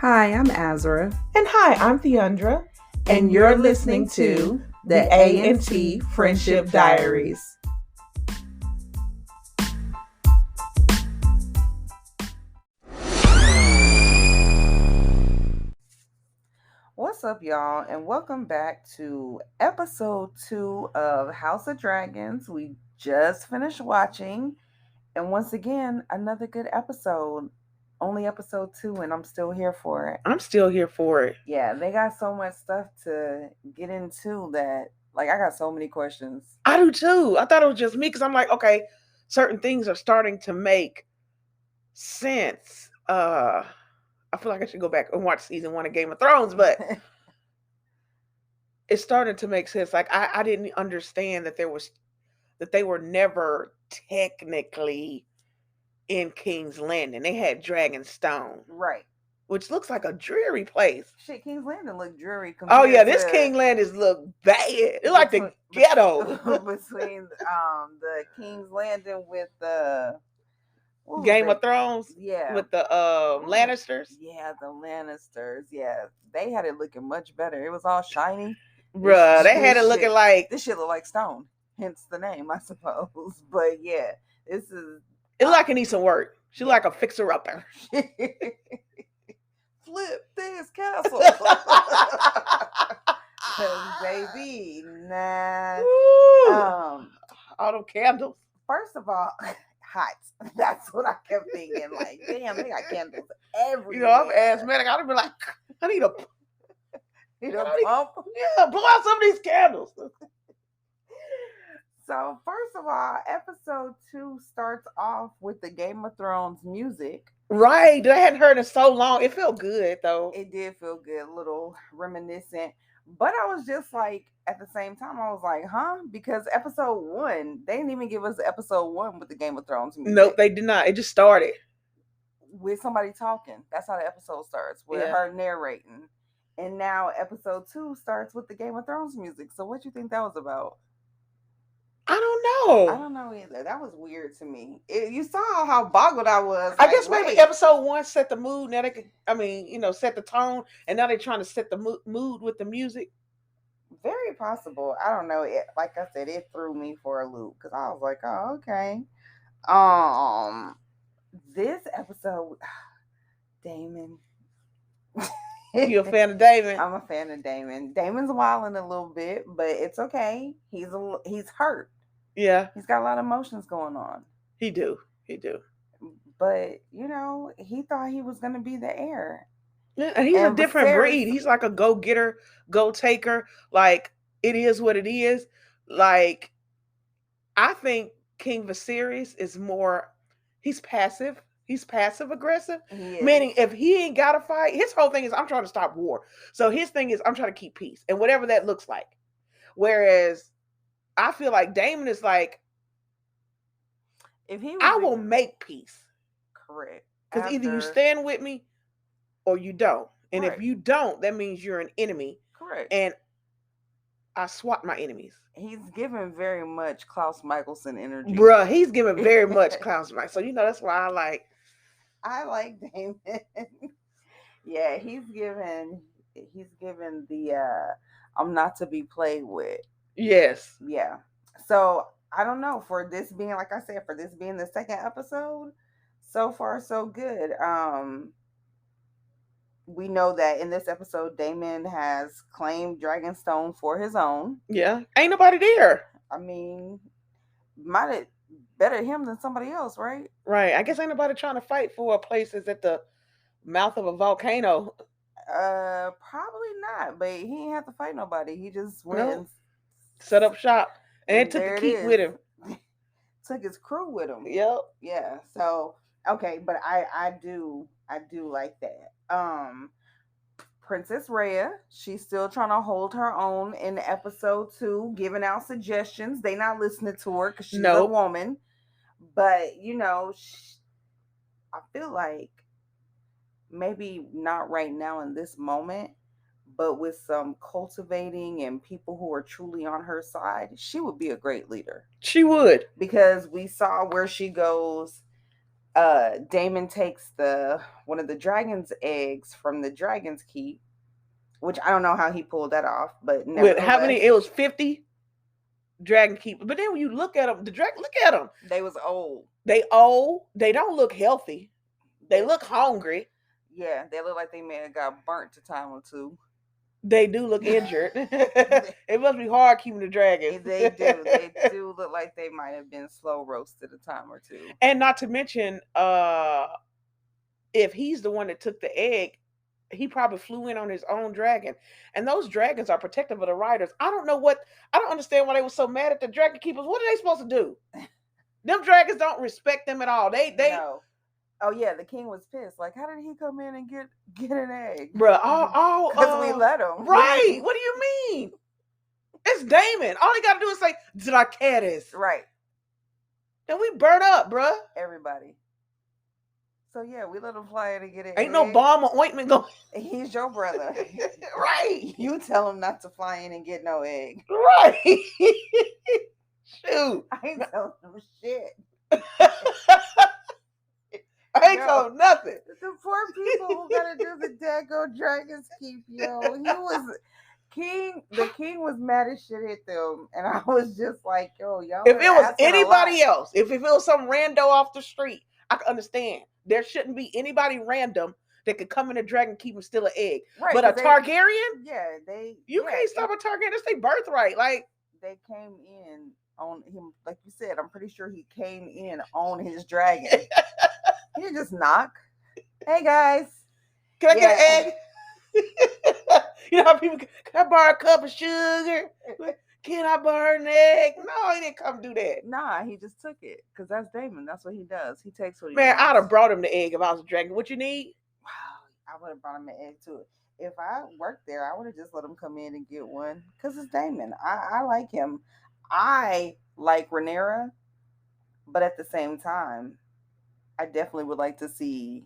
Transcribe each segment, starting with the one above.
Hi, I'm Azra. And hi, I'm Theandra. And you're listening to the A&T Friendship Diaries. What's up, y'all, and welcome back to episode 2 of House of Dragons. We just finished watching, and once again, another good episode. Only episode 2, and I'm still here for it. I'm still here for it. Yeah, they got so much stuff to get into that, like, I got so many questions. I do too. I thought it was just me because I'm like, okay, certain things are starting to make sense. I feel like I should go back and watch season 1 of Game of Thrones, but it's starting to make sense. Like I didn't understand that they were never technically in King's Landing. They had Dragonstone, Right. which looks like a dreary place. Shit, King's Landing look dreary. Oh yeah, this King Landing look bad. It's like the ghetto between the King's Landing with the Game of Thrones. Yeah, with the Lannisters. Yeah, the Lannisters. Yeah, they had it looking much better. It was all shiny. Bruh, they had it looking like this shit look like stone. Hence the name, I suppose. But yeah, this is. It like it needs some work. She like a fixer-upper. Flip this castle. Baby, nah. All them candles. First of all, hot. That's what I kept thinking. Like, damn, they got candles everywhere. You know, I'm asthmatic. I'd be like, I need a pump. Yeah, blow out some of these candles. So, first of all, episode 2 starts off with the Game of Thrones music. Right. I hadn't heard it so long. It felt good, though. It did feel good, a little reminiscent. But I was just like, at the same time, I was like, huh? Because episode 1, they didn't even give us episode 1 with the Game of Thrones music. Nope, they did not. It just started with somebody talking. That's how the episode starts, with her narrating. And now episode 2 starts with the Game of Thrones music. So what do you think that was about? I don't know. I don't know either. That was weird to me. You saw how boggled I was. I guess maybe episode 1 set the mood. Now they could, set the tone, and now they're trying to set the mood with the music. Very possible. I don't know. Like I said, it threw me for a loop because I was like, oh, okay. This episode, Daemon. You a fan of Daemon? I'm a fan of Daemon. Daemon's wilding a little bit, but it's okay. He's hurt. Yeah. He's got a lot of emotions going on. He do. But, he thought he was going to be the heir. Yeah, and he's a different breed. He's like a go-getter, go-taker. Like, it is what it is. Like, I think King Viserys is more, he's passive. He's passive-aggressive. Meaning, if he ain't got to fight, his whole thing is, I'm trying to stop war. So his thing is, I'm trying to keep peace. And whatever that looks like. Whereas, I feel like Daemon is like, I will make peace. Correct. Because either you stand with me or you don't. And if you don't, that means you're an enemy. Correct. And I swat my enemies. He's giving very much Klaus Michelson energy. Bruh, he's giving very much Klaus Michelson. So, that's why I like Daemon. Yeah, he's given the I'm not to be played with. Yes. Yeah. So, I don't know, for this being, like I said, for this being the second episode, so far so good. We know that in this episode, Daemon has claimed Dragonstone for his own. Yeah. Ain't nobody there. I mean, might have better him than somebody else, right? Right. I guess ain't nobody trying to fight for a place that's at the mouth of a volcano. Probably not. But he ain't have to fight nobody. He just went and set up shop. And took the keep with him. Took his crew with him. Yep. Yeah. So, okay, but I do like that. Princess Rhea, she's still trying to hold her own in episode 2, giving out suggestions. They not listening to her because she's a woman. But, I feel like maybe not right now in this moment, but with some cultivating and people who are truly on her side, she would be a great leader. She would. Because we saw where she goes Damon takes one of the dragon's eggs from the dragon's keep, which I don't know how he pulled that off, but with how many? It nevertheless, was 50 dragon keepers. But then when you look at them, the dragon, look at them. they was old. They old. They don't look healthy. They look hungry. Yeah, they look like they may have got burnt a time or two. They do look injured. It must be hard keeping the dragons. They do. They do look like they might have been slow roasted a time or two. And not to mention, if he's the one that took the egg, he probably flew in on his own dragon. And those dragons are protective of the riders. I don't understand why they were so mad at the dragon keepers. What are they supposed to do? Them dragons don't respect them at all. They no. Oh yeah, the king was pissed. Like, how did he come in and get an egg? Bruh, because we let him. Right. What do you mean? It's Damon. All he gotta do is say Dracarys. Right. Then we burn up, bruh. Everybody. So yeah, we let him fly in and get it. Ain't no balm or ointment going. He's your brother. Right. You tell him not to fly in and get no egg. Right. Shoot. I ain't telling him shit. I ain't told nothing. The poor people who gotta do the daggone Dragon's Keep, yo. The king was mad as shit at them. And I was just like, yo, y'all. If it was anybody else, if it was some rando off the street, I can understand. There shouldn't be anybody random that could come in a Dragon Keep and steal an egg. Right, but a Targaryen? Yeah, can't stop a Targaryen. That's their birthright. Like, they came in on him, like you said, I'm pretty sure he came in on his dragon. He didn't just knock. Hey guys, can I get an egg? You know how people can I borrow a cup of sugar? Can I borrow an egg? No, he didn't come do that. Nah, he just took it because that's Damon. That's what he does. He takes what he wants. I'd have brought him the egg if I was a dragon. What you need? Wow, I would have brought him an egg too. If I worked there, I would have just let him come in and get one because it's Damon. I like him. I like Rhaenyra, but at the same time, I definitely would like to see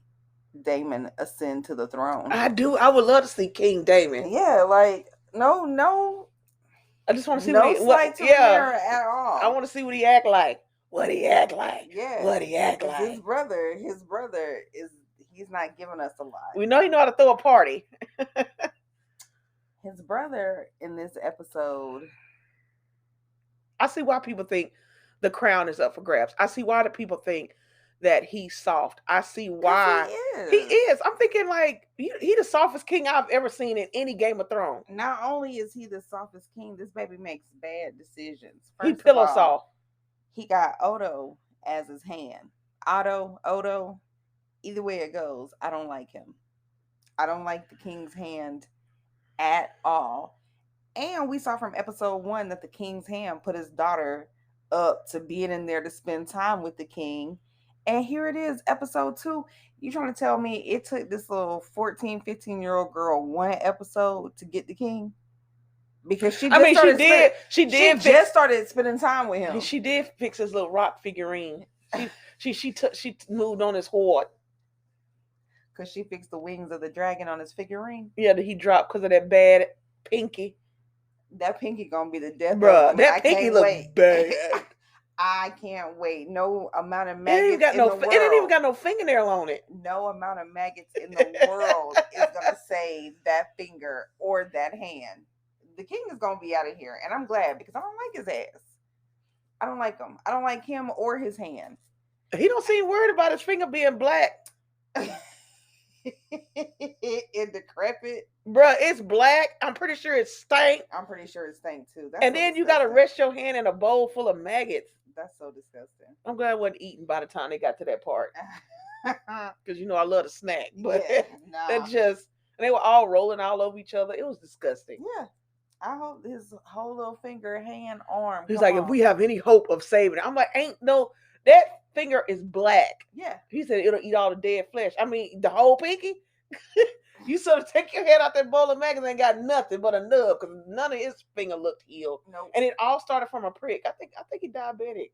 Damon ascend to the throne. I do. I would love to see King Damon. Yeah, like no. I just want to see Rhaenyra at all. I want to see what he act like. What he act like. Yeah. What he act like. His brother he's not giving us a lot. We know he know how to throw a party. His brother in this episode. I see why people think the crown is up for grabs. I see why the people think that he's soft. I see why he is. I'm thinking like he the softest king I've ever seen in any Game of Thrones. Not only is he the softest king, this baby makes bad decisions. He pillow soft. He got Odo as his hand. Odo, either way it goes, I don't like him. I don't like the king's hand at all. And we saw from episode 1 that the king's hand put his daughter up to being in there to spend time with the king. And here it is, episode 2. You trying to tell me it took this little 14, 15-year-old girl one episode to get the king? Because she just started spending time with him. She did fix his little rock figurine. She moved on his hoard. Because she fixed the wings of the dragon on his figurine. Yeah, that he dropped because of that bad pinky. That pinky gonna be the death. Bruh, that pinky look bad. I can't wait. No amount of maggots it ain't even got no fingernail on it. No amount of maggots in the world is gonna save that finger or that hand. The king is gonna be out of here, and I'm glad because I don't like his ass. I don't like him. I don't like him or his hand. He don't seem worried about his finger being black. It decrepit. Bruh, it's black. I'm pretty sure it stank. I'm pretty sure it stank too. That's and then you gotta rest your hand in a bowl full of maggots. That's so disgusting. I'm glad I wasn't eating by the time they got to that part. Because I love to snack. But that just, and they were all rolling all over each other. It was disgusting. Yeah. I hope his whole little finger, hand, arm. He's like, if we have any hope of saving it. I'm like, that finger is black. Yeah. He said it'll eat all the dead flesh. I mean, the whole pinky? You sort of take your head out that bowl of maggots and got nothing but a nub because none of his finger looked healed. Nope. And it all started from a prick. I think he diabetic.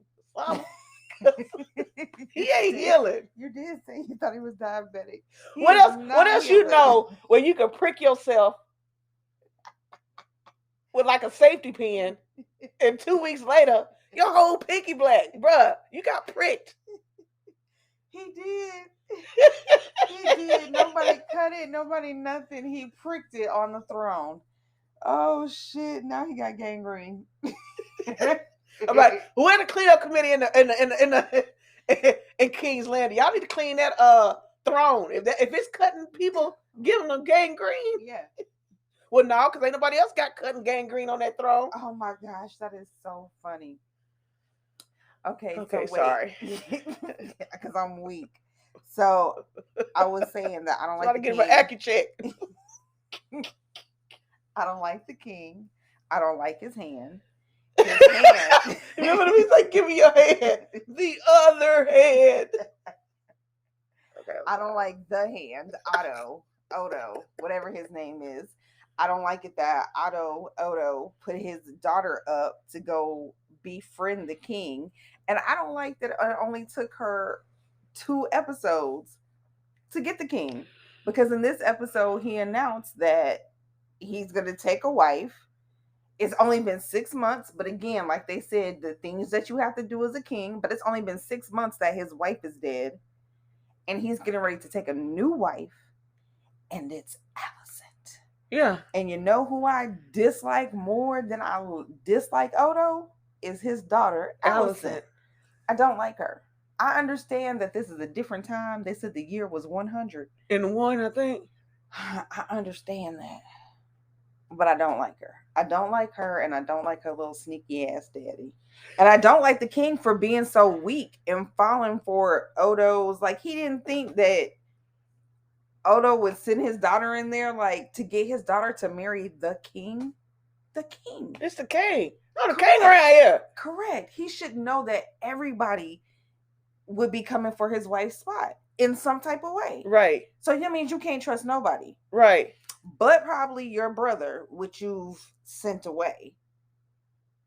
He ain't healing. You did say you thought he was diabetic. What else you know where you can prick yourself with like a safety pin and 2 weeks later your whole pinky black? Bruh, you got pricked. He did. He did. Nobody cut it. Nobody nothing. He pricked it on the throne. Oh shit! Now he got gangrene. I'm like, we're the cleanup committee in King's Landing. Y'all need to clean that throne. If it's cutting people, giving them gangrene. Yeah. Well, no, because ain't nobody else got cutting gangrene on that throne. Oh my gosh, that is so funny. Okay, so sorry. Because I'm weak. So I was saying that I don't like to get my AccuCheck. I don't like the king. I don't like his hand. Remember, he's like, "Give me your hand." The other hand. Okay. I don't like the hand. Odo, whatever his name is. I don't like it that Odo put his daughter up to go befriend the king, and I don't like that it only took her 2 episodes to get the king, because in this episode he announced that he's going to take a wife. It's only been 6 months, but again, like they said, the things that you have to do as a king, but it's only been 6 months that his wife is dead, and he's getting ready to take a new wife, and it's Alicent. Yeah. And you know who I dislike more than I dislike Odo? Is his daughter, Alicent. I don't like her. I understand that this is a different time. They said the year was 100. And one, I think. I understand that. But I don't like her. I don't like her, and I don't like her little sneaky ass daddy. And I don't like the king for being so weak and falling for Odo's. Like, he didn't think that Odo would send his daughter in there, like, to get his daughter to marry the king. The king. It's the king. No, the king around here. Correct. He should know that everybody would be coming for his wife's spot in some type of way. Right. So that means you can't trust nobody. Right. But probably your brother, which you've sent away.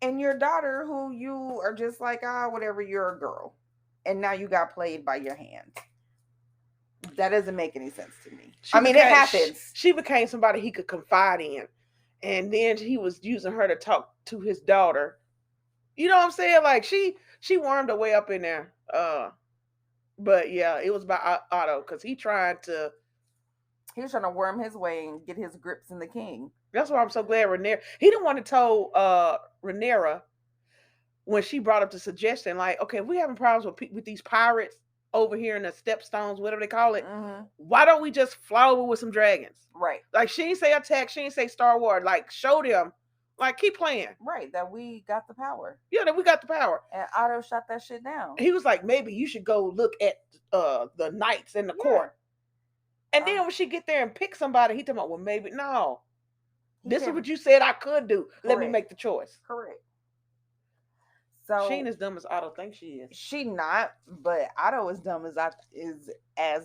And your daughter, who you are just like, whatever, you're a girl. And now you got played by your hand. That doesn't make any sense to me. It happens. She became somebody he could confide in. And then he was using her to talk to his daughter. You know what I'm saying? Like, she wormed her way up in there. But yeah, it was by Otto, because he was trying to worm his way and get his grips in the king. That's why I'm so glad Rhaenyra. He didn't want to tell Rhaenyra when she brought up the suggestion, like, okay, if we having problems with these pirates over here in the Stepstones, whatever they call it, why don't we just fly over with some dragons? Right. Like, she didn't say attack, she didn't say Star Wars. Like, show them, like, keep playing. Right, that we got the power. Yeah, that we got the power. And Otto shot that shit down. He was like, maybe you should go look at the knights in the court. And then when she get there and pick somebody, he talking about, well, maybe, no. This is what you said I could do. Correct. Let me make the choice. Correct. So she ain't as dumb as Otto thinks she is. She not, but Otto is as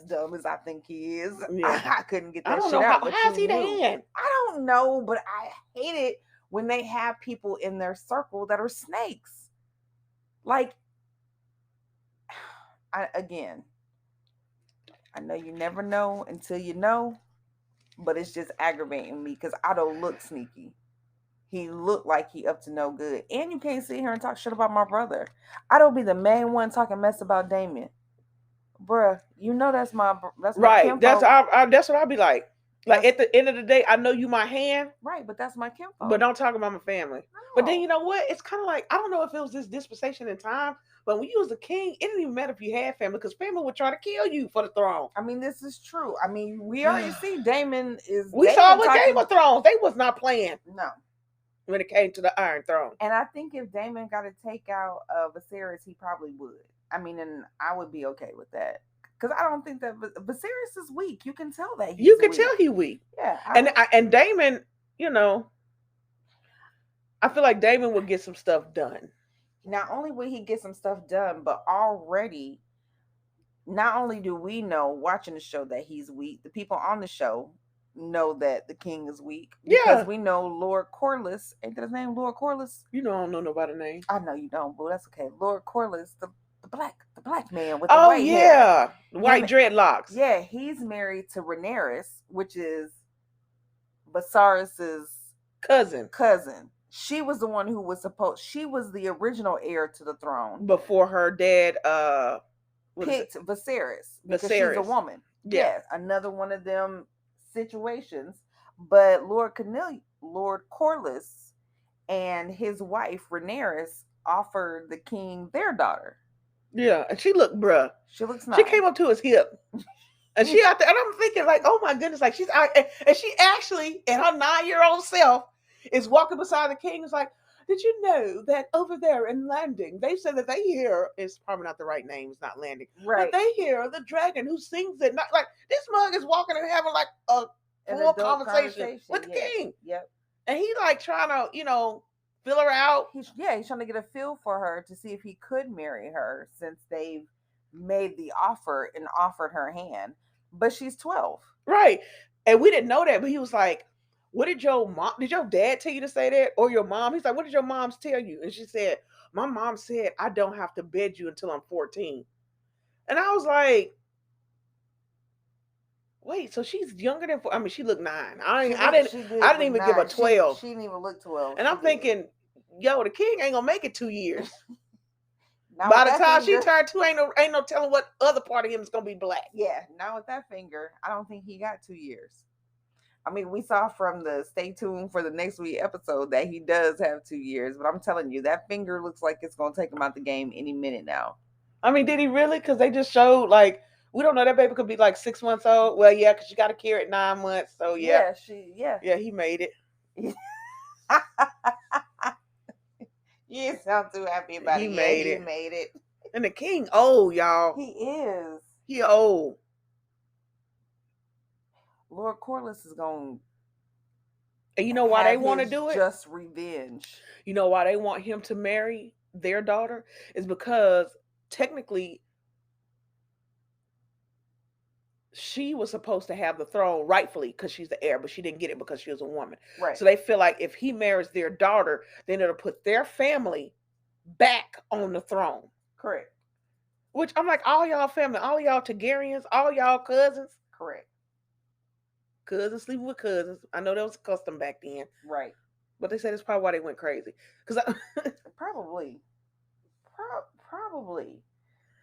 dumb as I think he is. Yeah. I couldn't get that shit out. How's he the hand? I don't know, but I hate it when they have people in their circle that are snakes. Like, I know you never know until you know, but it's just aggravating me because Otto looks sneaky. He looked like he up to no good. And you can't sit here and talk shit about my brother. Otto be the main one talking mess about Damon. Bruh, you know that's my right. Kinfolk. That's what I'll be like. Like, at the end of the day, I know you my hand. Right, but that's my kinfolk. But don't talk about my family. No. But then, you know what? It's kind of like, I don't know if it was this dispensation in time, but when you was a king, it didn't even matter if you had family, because family would try to kill you for the throne. This is true. We already see Damon is... We saw with Game of Thrones. They was not playing. No. When it came to the Iron Throne. And I think if Damon got to take out Viserys, he probably would. And I would be okay with that. Because I don't think that Viserys is weak. You can tell that you can tell he's weak. Yeah. And Damon, I feel like Damon will get some stuff done. Not only will he get some stuff done, but already, not only do we know watching the show that he's weak, the people on the show know that the king is weak. Because we know Lord Corlys, ain't that his name, Lord Corlys? You know I don't know nobody's name. I know you don't, but that's okay. Lord Corlys, the black man with the white hair. White dreadlocks. Yeah, he's married to Rhaenyra, which is Viserys's cousin. She was the one who was she was the original heir to the throne. Before her dad picked Viserys because she's a Viserys. woman. Yeah. Yes, another one of them situations. But Lord Corlys and his wife Rhaenyra offered the king their daughter. Yeah, and she looked, bruh. She looks nice. She came up to his hip. And she out there, and I'm thinking, like, oh my goodness, like she's out, and she actually, and her 9-year-old self is walking beside the king. It's like, did you know that over there in Landing, they said that they hear, it's probably not the right name, it's not Landing, right? But they hear the dragon who sings at night. Like, this mug is walking and having like a full conversation with the king. Yep. And he like trying to, fill her out. He's trying to get a feel for her to see if he could marry her since they've made the offer and offered her hand. But she's 12. Right. And we didn't know that, but he was like, what did your dad tell you to say that? Or your mom? He's like, what did your moms tell you? And she said, my mom said, I don't have to bed you until I'm 14. And I was like, wait, so she's younger than 4? I mean, she looked 9. I didn't even give her 12. She didn't even look 12. And I'm thinking, yo, the king ain't gonna make it 2 years. By the time she turned 2, ain't no telling what other part of him is gonna be black. Yeah, not with that finger. I don't think he got 2 years. I mean, we saw from the stay tuned for the next week episode that he does have 2 years, but I'm telling you, that finger looks like it's gonna take him out the game any minute now. I mean, did he really? Because they just showed, like, we don't know, that baby could be like 6 months old. Well, yeah, because you got to carry it 9 months. So yeah, yeah, he made it. You didn't sound too happy about it. He made it. And the king old, y'all. He is. He old. Lord Corlys is going. And you know why they want to do it? Just revenge. You know why they want him to marry their daughter? Is because technically she was supposed to have the throne rightfully because she's the heir, but she didn't get it because she was a woman. Right. So they feel like if he marries their daughter, then it'll put their family back on the throne. Correct. Which I'm like, all y'all family, all y'all Targaryens, all y'all cousins. Correct. Cousins sleeping with cousins. I know that was custom back then. Right. But they said it's probably why they went crazy. Probably.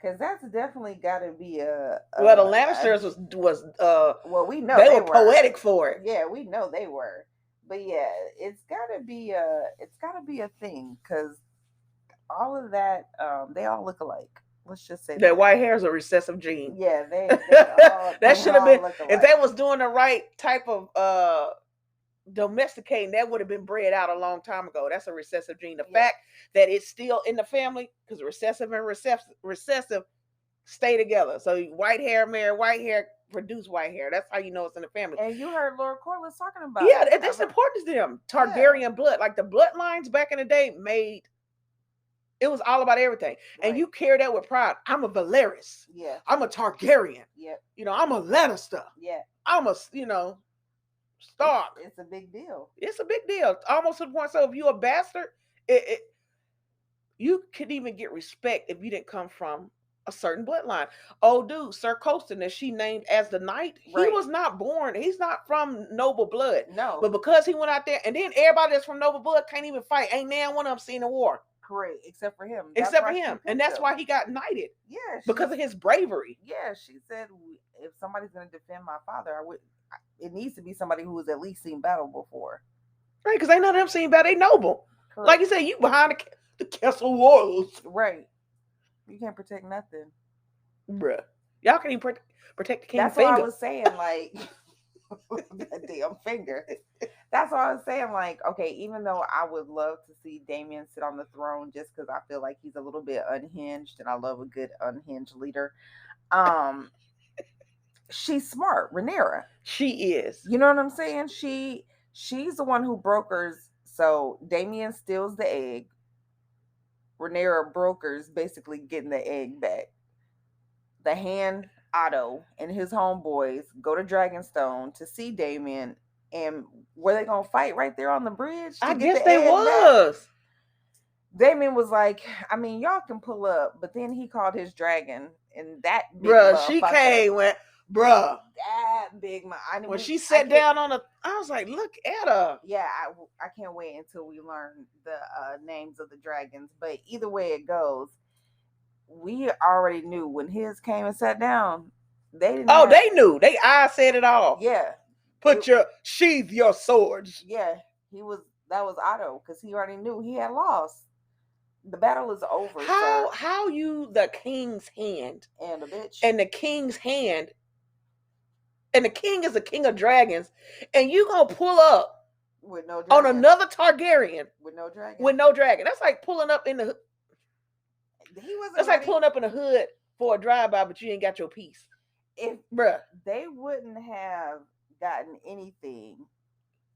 Because that's definitely got to be a well, the Lannisters was well, we know they were poetic for it. Yeah, we know they were. But yeah, it's gotta be a thing because all of that, they all look alike. Let's just say that white hair is a recessive gene. Yeah, they that should have been if they was doing the right type of domesticating, that would have been bred out a long time ago. That's a recessive gene. The fact that it's still in the family, because recessive and recessive stay together. So white hair marry white hair, produce white hair. That's how you know it's in the family. And you heard Lord Corlys talking about it. That's important to them. Targaryen blood, like the bloodlines back in the day made. It was all about everything. Right. And you carry that with pride. I'm a Valeris. Yeah. I'm a Targaryen. Yeah. I'm a Lannister. Yeah. I'm a, Stark. It's a big deal. It's a big deal. Almost to the point, so if you're a bastard, you could even get respect if you didn't come from a certain bloodline. Oh, dude, Sir Coston, that she named as the knight, he was not born. He's not from noble blood. No. But because he went out there, and then everybody that's from noble blood can't even fight. Ain't now one of them seen a war. Correct, except for him. And that's why he got knighted. Yeah, because of his bravery. Yeah, she said, if somebody's going to defend my father, it needs to be somebody who has at least seen battle before. Right, because ain't none of them seen battle. They noble. Correct. Like you said, you behind the castle walls. Right. You can't protect nothing. Bruh. Y'all can't even protect the king's That's finger. That's what I was saying, like, that damn finger. That's what I was saying, like, okay, even though I would love to see Daemon sit on the throne just because I feel like he's a little bit unhinged and I love a good unhinged leader. She's smart, Rhaenyra. She is. You know what I'm saying? She's the one who brokers. So Daemon steals the egg. Rhaenyra brokers basically getting the egg back. The hand Otto and his homeboys go to Dragonstone to see Daemon, and were they gonna fight right there on the bridge? I guess they was. Back? Daemon was like, I mean, y'all can pull up, but then he called his dragon, and that she came went. Bruh, that big. When she sat down on I was like, look at her. Yeah, I can't wait until we learn the names of the dragons. But either way it goes, we already knew when his came and sat down. They didn't. Oh, they knew. They eyes said it all. Yeah. Sheathe your swords. Yeah, that was Otto because he already knew he had lost. The battle is over. How you the king's hand and a bitch and the king's hand, and the king is the king of dragons, and you gonna pull up with no dragon. On another Targaryen with no dragon. With no dragon. That's like pulling up in the. That's like pulling up in the hood for a drive-by, but you ain't got your piece. If bruh, they wouldn't have gotten anything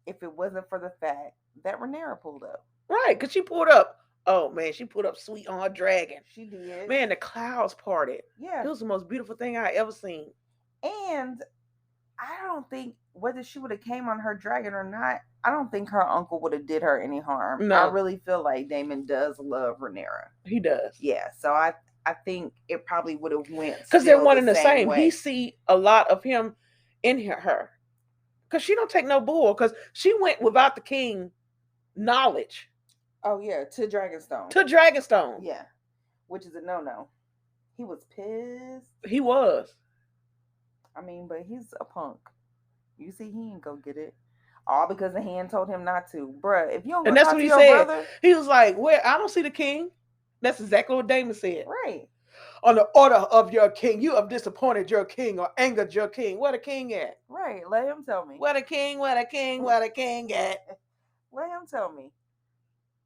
if it wasn't for the fact that Rhaenyra pulled up. Right, because she pulled up. Oh man, she pulled up sweet on her dragon. She did. Man, the clouds parted. Yeah. It was the most beautiful thing I ever seen. And I don't think whether she would have came on her dragon or not, I don't think her uncle would have did her any harm. No. I really feel like Daemon does love Rhaenyra. He does. Yeah, so I think it probably would have went because they're one and the same. Way. He see a lot of him in her because she don't take no bull because she went without the king knowledge. Oh yeah, to Dragonstone. To Dragonstone. Yeah, which is a no. He was pissed. He was. I mean, but he's a punk. You see, he ain't go get it. All because the hand told him not to. Bruh, if you don't go and that's talk what to he your said. Brother, he was like, well, I don't see the king. That's exactly what Daemon said. Right. On the order of your king, you have disappointed your king or angered your king. Where the king at? Right. Let him tell me. Where the king at? Let him tell me.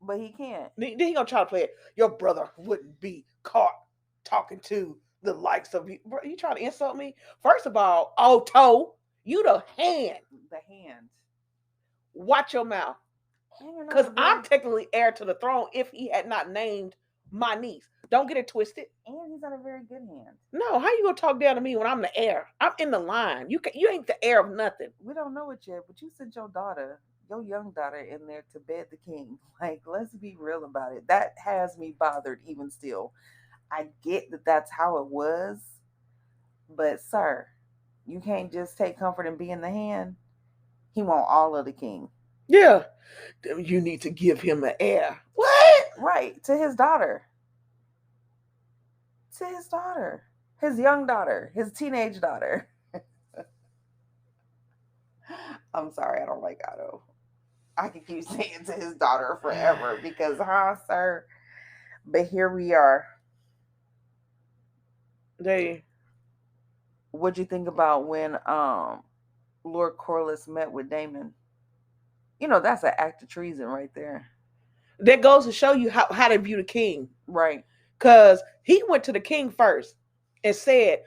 But he can't. Then he gonna try to play it. Your brother wouldn't be caught talking to the likes of you. Bro, you trying to insult me? First of all, Otto, you the hand. The hand. Watch your mouth. Because I'm technically heir to the throne if he had not named my niece. Don't get it twisted. And he's not a very good hand. No, how you gonna talk down to me when I'm the heir? I'm in the line. You ain't the heir of nothing. We don't know it yet, but you sent your young daughter in there to bed the king. Like, let's be real about it. That has me bothered even still. I get that that's how it was, but sir, you can't just take comfort in being the hand. He want all of the king. Yeah. You need to give him an heir. What? Right, to his daughter. To his daughter. His young daughter. His teenage daughter. I'm sorry, I don't like Otto. I could keep saying to his daughter forever because, sir? But here we are. What'd you think about when Lord Corlys met with Daemon? You know, that's an act of treason right there. That goes to show you how they view the king. Right. Because he went to the king first and said,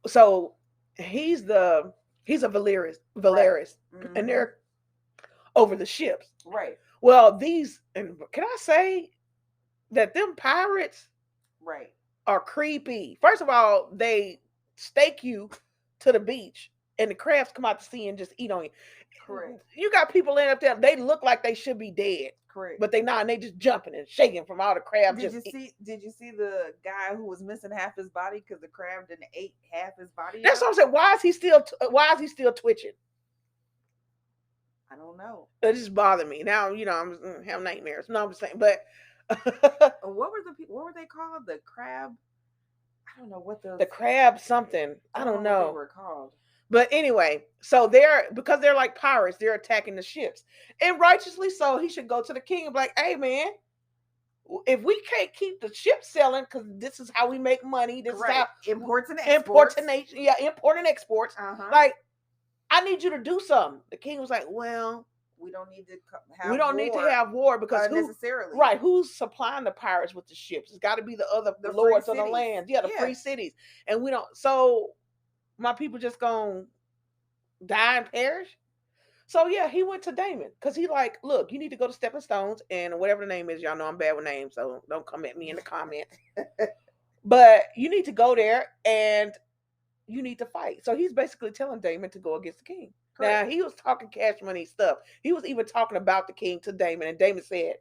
so he's a Valeris, right. Mm-hmm. And they're over the ships. Right. Well, and can I say that them pirates right are creepy. First of all, they stake you to the beach and the crabs come out to sea and just eat on you. Correct. You got people laying up there, they look like they should be dead. Correct. But they not, and they just jumping and shaking from all the crabs. Did you see the guy who was missing half his body because the crab didn't ate half his body? That's what I'm saying. Why is he still twitching? I don't know. It just bothered me. Now, I'm having nightmares. No, I'm just saying, but what were they called? The crab? I don't know what the crab something. I don't know. What they were called. But anyway, so because they're like pirates, they're attacking the ships. And righteously so, he should go to the king and be like, hey man, if we can't keep the ship selling, because this is how we make money, this Correct. is how imports and exports. Import and exports. Uh-huh. Like, I need you to do something. The king was like, well, we don't need to have war because necessarily. Right, who's supplying the pirates with the ships? It's got to be the other lords of the land. Yeah, the free cities. And we don't. So my people just gonna die and perish. So yeah, he went to Daemon because he like, look, you need to go to Stepping Stones and whatever the name is. Y'all know I'm bad with names, so don't come at me in the comments. But you need to go there and you need to fight. So he's basically telling Daemon to go against the king. Correct. Now, he was talking cash money stuff. He was even talking about the king to Daemon, and Daemon said,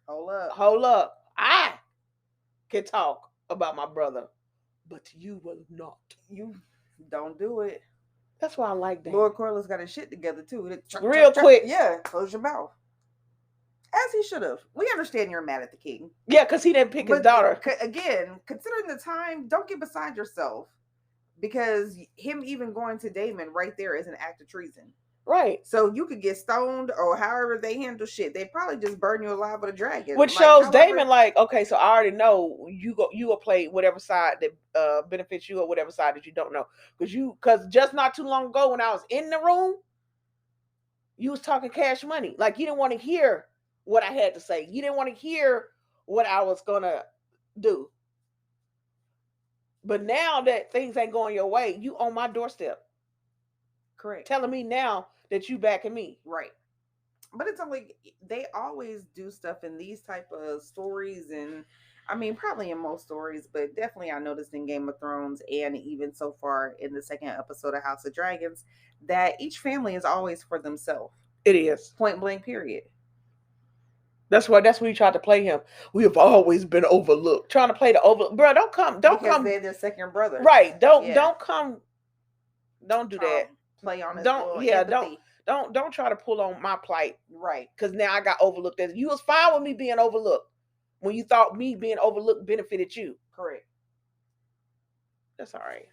Hold up. I can talk about my brother, but you will not. You don't do it. That's why I like Daemon. Lord Corlys got his shit together, too. Real quick. Yeah, close your mouth. As he should have. We understand you're mad at the king. Yeah, because he didn't pick his daughter. Again, considering the time, don't get beside yourself. Because him even going to Daemon right there is an act of treason. Right. So you could get stoned or however they handle shit. They probably just burn you alive with a dragon. Which shows Daemon like, okay, so I already know you will play whatever side that benefits you or whatever side that you don't know. Because just not too long ago when I was in the room, you was talking Cash Money. Like you didn't want to hear what I had to say. You didn't want to hear what I was gonna do. But now that things ain't going your way, you on my doorstep. Correct. Telling me now that you backing me. Right. But it's only they always do stuff in these type of stories, and I mean probably in most stories, but definitely I noticed in Game of Thrones and even so far in the second episode of House of Dragons that each family is always for themselves. It is. Point blank period. That's what you tried to play him. We have always been overlooked. Trying to play the over, bro. Don't come. They're their second brother. Right. Don't come. Don't do that. Play on it. Don't try to pull on my plight. Right. Because now I got overlooked. You was fine with me being overlooked when you thought me being overlooked benefited you. Correct. That's all right,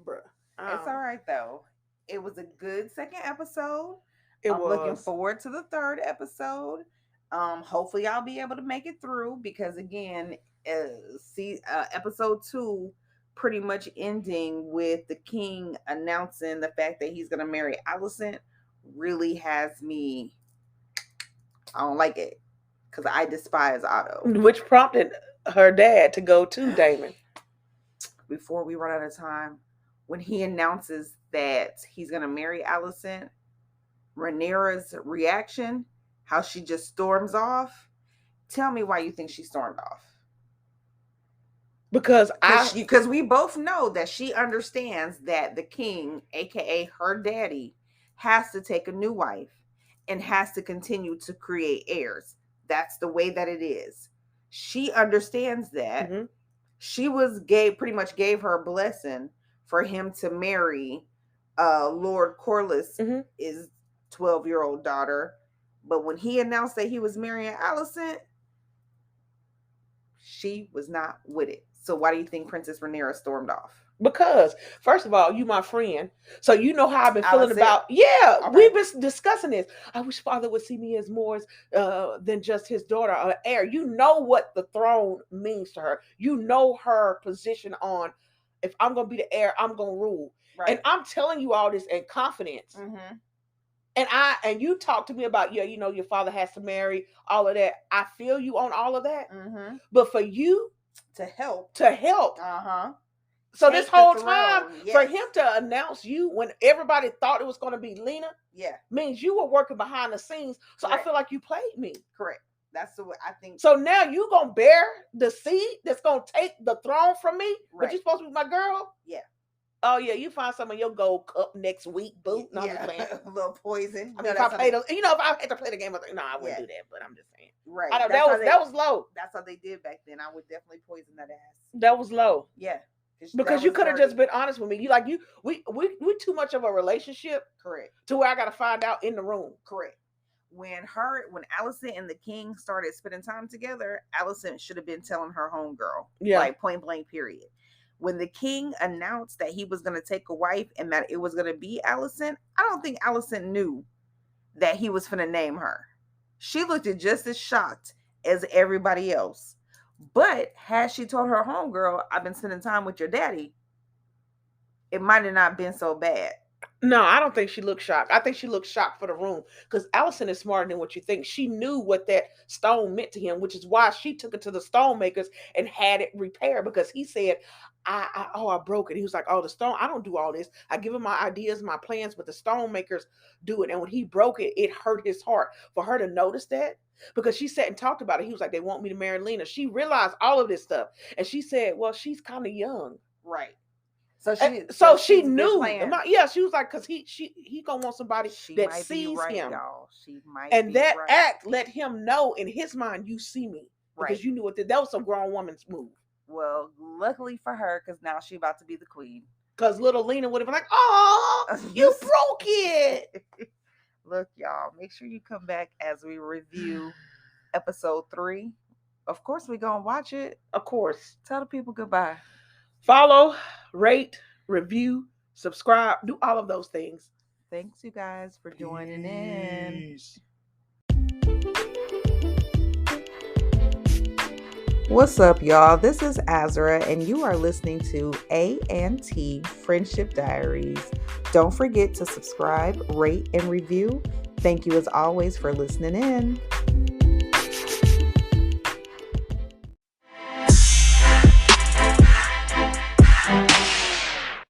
bro. It's all right though. It was a good second episode. I'm looking forward to the third episode. Hopefully I'll be able to make it through because again, episode 2 pretty much ending with the king announcing the fact that he's gonna marry Alicent really has me. I don't like it because I despise Otto, which prompted her dad to go to Daemon. Before we run out of time, when he announces that he's gonna marry Alicent, Rhaenyra's reaction, how she just storms off. Tell me why you think she stormed off. Because we both know that she understands that the king, aka her daddy, has to take a new wife and has to continue to create heirs. That's the way that it is. She understands that. Mm-hmm. She pretty much gave her blessing for him to marry Lord Corlys, mm-hmm. his 12-year-old daughter. But when he announced that he was marrying Alicent, she was not with it. So why do you think Princess Rhaenyra stormed off? Because, first of all, you my friend. So you know how I've been feeling about... Yeah, okay. We've been discussing this. I wish Father would see me as more than just his daughter or heir. You know what the throne means to her. You know her position on, if I'm going to be the heir, I'm going to rule. Right. And I'm telling you all this in confidence. Mm-hmm. And you talk to me about, your father has to marry, all of that. I feel you on all of that. Mm-hmm. But for you to help. Uh-huh. So this whole time, yes. For him to announce you when everybody thought it was going to be Lena, means you were working behind the scenes. So correct. I feel like you played me. Correct. That's the way I think. So now you going to bear the seed that's going to take the throne from me? Right. But you're supposed to be my girl? Yeah. Oh yeah, you find some of your gold cup next week, boo. No, yeah, a little poison. I mean, if I had to play the game, I wouldn't do that. But I'm just saying, right? That was low. That's how they did back then. I would definitely poison that ass. That was low. Yeah, because you could have just been honest with me. We too much of a relationship. Correct. To where I got to find out in the room. Correct. When Alicent and the king started spending time together, Alicent should have been telling her homegirl, like point blank, period. When the king announced that he was going to take a wife and that it was going to be Alicent, I don't think Alicent knew that he was going to name her. She looked just as shocked as everybody else. But had she told her homegirl, I've been spending time with your daddy, it might have not been so bad. No, I don't think she looked shocked. I think she looked shocked for the room because Alicent is smarter than what you think. She knew what that stone meant to him, which is why she took it to the stone makers and had it repaired because he said, I broke it. He was like, the stone, I don't do all this. I give him my ideas, my plans, but the stone makers do it. And when he broke it, it hurt his heart for her to notice that because she sat and talked about it. He was like, they want me to marry Lena. She realized all of this stuff. And she said, well, she's kind of young. Right. So she knew. She was like, because he gonna want somebody that sees him. Y'all. She might and that act let him know in his mind, you see me. Because you knew what that was a grown woman's move. Well, luckily for her, because now she's about to be the queen. Because little Lena would have been like, oh, you broke it. Look, y'all, make sure you come back as we review episode 3. Of course, we're going to watch it. Of course. Tell the people goodbye. Follow, rate, review, subscribe, do all of those things. Thanks, you guys, for joining in. What's up, y'all? This is Azra, and you are listening to A&T Friendship Diaries. Don't forget to subscribe, rate, and review. Thank you, as always, for listening in.